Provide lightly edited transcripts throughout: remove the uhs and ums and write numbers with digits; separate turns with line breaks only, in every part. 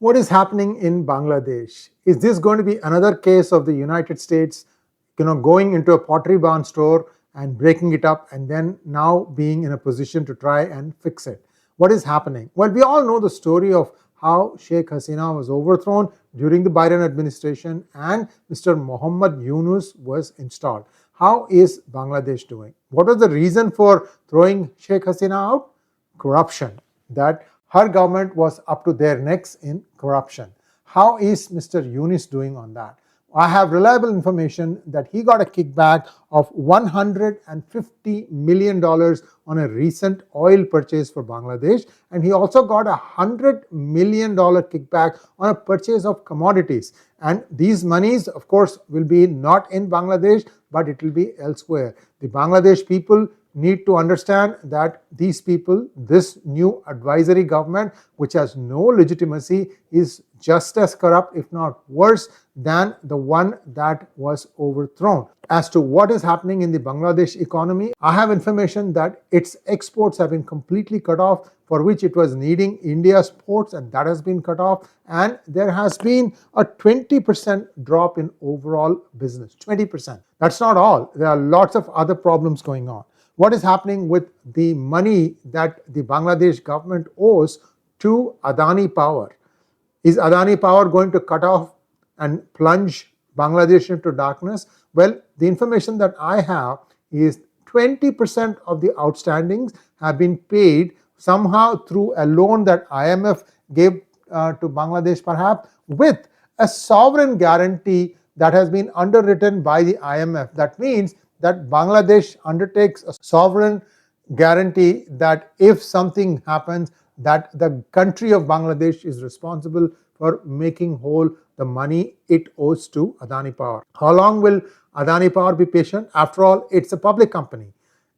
What is happening in Bangladesh? Is this going to be another case of the United States, going into a pottery barn store and breaking it up and then now being in a position to try and fix it? What is happening? Well, we all know the story of how Sheikh Hasina was overthrown during the Biden administration and Mr. Muhammad Yunus was installed. How is Bangladesh doing? What was the reason for throwing Sheikh Hasina out? Corruption. That her government was up to their necks in corruption. How is Mr. Yunus doing on that? I have reliable information that he got a kickback of $150 million on a recent oil purchase for Bangladesh, and he also got a $100 million kickback on a purchase of commodities. And these monies, of course, will be not in Bangladesh, but it will be elsewhere. The Bangladesh people need to understand that these people, this new advisory government, which has no legitimacy, is just as corrupt, if not worse, than the one that was overthrown. As to what is happening in the Bangladesh economy, I have information that its exports have been completely cut off, for which it was needing India's ports, and that has been cut off. And there has been a 20% drop in overall business. 20%. That's not all. There are lots of other problems going on. What is happening with the money that the Bangladesh government owes to Adani Power? Is Adani Power going to cut off and plunge Bangladesh into darkness? Well, the information that I have is 20% of the outstandings have been paid somehow through a loan that IMF gave to Bangladesh, perhaps, with a sovereign guarantee that has been underwritten by the IMF. That means that Bangladesh undertakes a sovereign guarantee that if something happens, that the country of Bangladesh is responsible for making whole the money it owes to Adani Power. How long will Adani Power be patient? After all, it's a public company.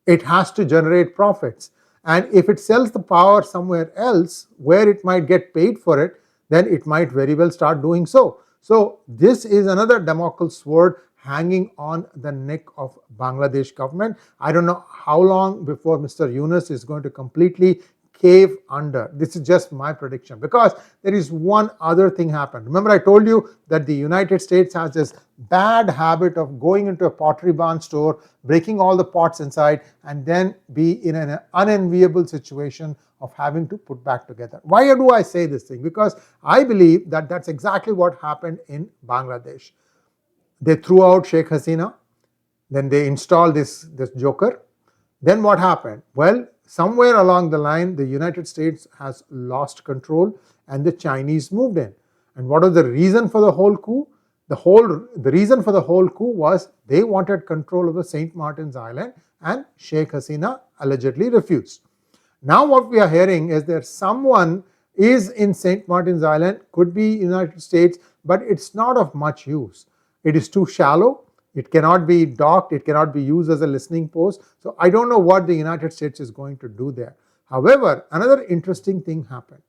It has to generate profits. And if it sells the power somewhere else where it might get paid for it, then it might very well start doing so. So this is another Damocles sword hanging on the neck of Bangladesh government. I don't know how long before Mr. Yunus is going to completely cave under. This is just my prediction, because there is one other thing happened. Remember, I told you that the United States has this bad habit of going into a pottery barn store, breaking all the pots inside, and then be in an unenviable situation of having to put back together. Why do I say this thing? Because I believe that that's exactly what happened in Bangladesh. They threw out Sheikh Hasina, then they installed this joker. Then what happened? Well, somewhere along the line, the United States has lost control and the Chinese moved in. And what was the reason for the whole coup? The reason for the whole coup was they wanted control of the St. Martin's Island, and Sheikh Hasina allegedly refused. Now what we are hearing is that someone is in St. Martin's Island, could be United States, but it's not of much use. It is too shallow. It cannot be docked. It cannot be used as a listening post. So I don't know what the United States is going to do there. However, another interesting thing happened.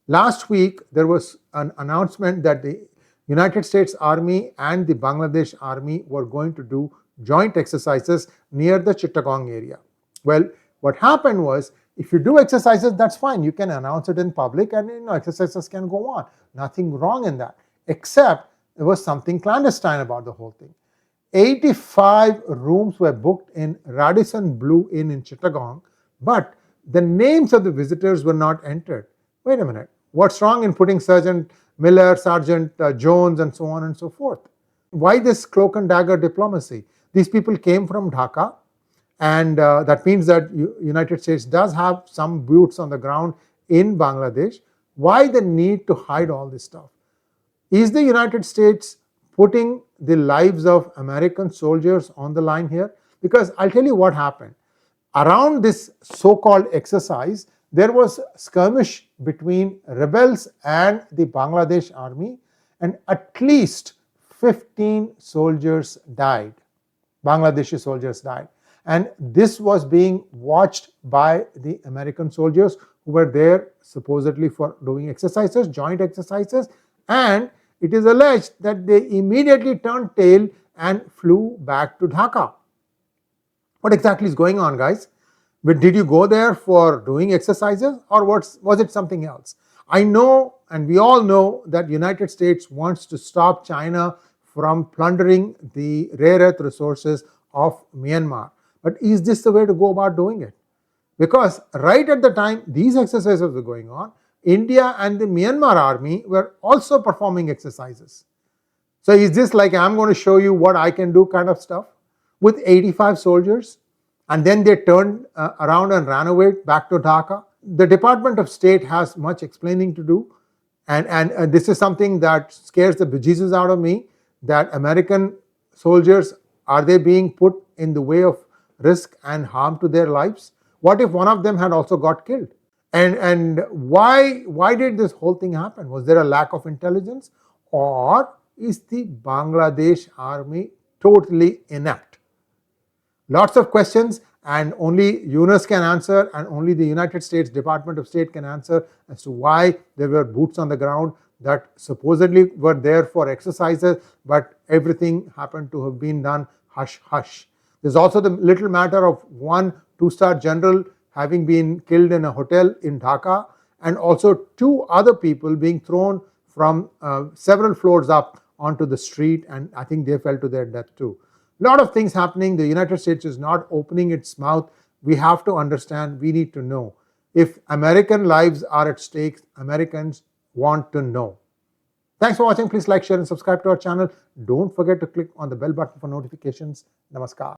Last week, there was an announcement that the United States Army and the Bangladesh Army were going to do joint exercises near the Chittagong area. Well, what happened was, if you do exercises, that's fine. You can announce it in public and exercises can go on. Nothing wrong in that, except there was something clandestine about the whole thing. 85 rooms were booked in Radisson Blue Inn in Chittagong, but the names of the visitors were not entered. Wait a minute, what's wrong in putting Sergeant Miller, Sergeant Jones, and so on and so forth? Why this cloak and dagger diplomacy? These people came from Dhaka, and that means that United States does have some boots on the ground in Bangladesh. Why the need to hide all this stuff? Is the United States putting the lives of American soldiers on the line here? Because I'll tell you what happened. Around this so-called exercise, there was skirmish between rebels and the Bangladesh army, and at least 15 soldiers died. Bangladeshi soldiers died. And this was being watched by the American soldiers who were there supposedly for doing exercises, joint exercises, and it is alleged that they immediately turned tail and flew back to Dhaka. What exactly is going on, guys? But did you go there for doing exercises, or was it something else? I know, and we all know, that United States wants to stop China from plundering the rare earth resources of Myanmar. But is this the way to go about doing it? Because right at the time these exercises were going on, India and the Myanmar army were also performing exercises. So is this like, I'm going to show you what I can do kind of stuff with 85 soldiers, and then they turned around and ran away back to Dhaka? The Department of State has much explaining to do, and this is something that scares the bejesus out of me, that American soldiers, are they being put in the way of risk and harm to their lives? What if one of them had also got killed? And why did this whole thing happen? Was there a lack of intelligence, or is the Bangladesh army totally inept? Lots of questions, and only Yunus can answer, and only the United States Department of State can answer as to why there were boots on the ground that supposedly were there for exercises, but everything happened to have been done hush hush. There's also the little matter of one two-star general having been killed in a hotel in Dhaka, and also 2 other people being thrown from several floors up onto the street, and I think they fell to their death too. A lot of things happening. The United States is not opening its mouth. We have to understand, we need to know. If American lives are at stake, Americans want to know. Thanks for watching. Please like, share and subscribe to our channel. Don't forget to click on the bell button for notifications. Namaskar.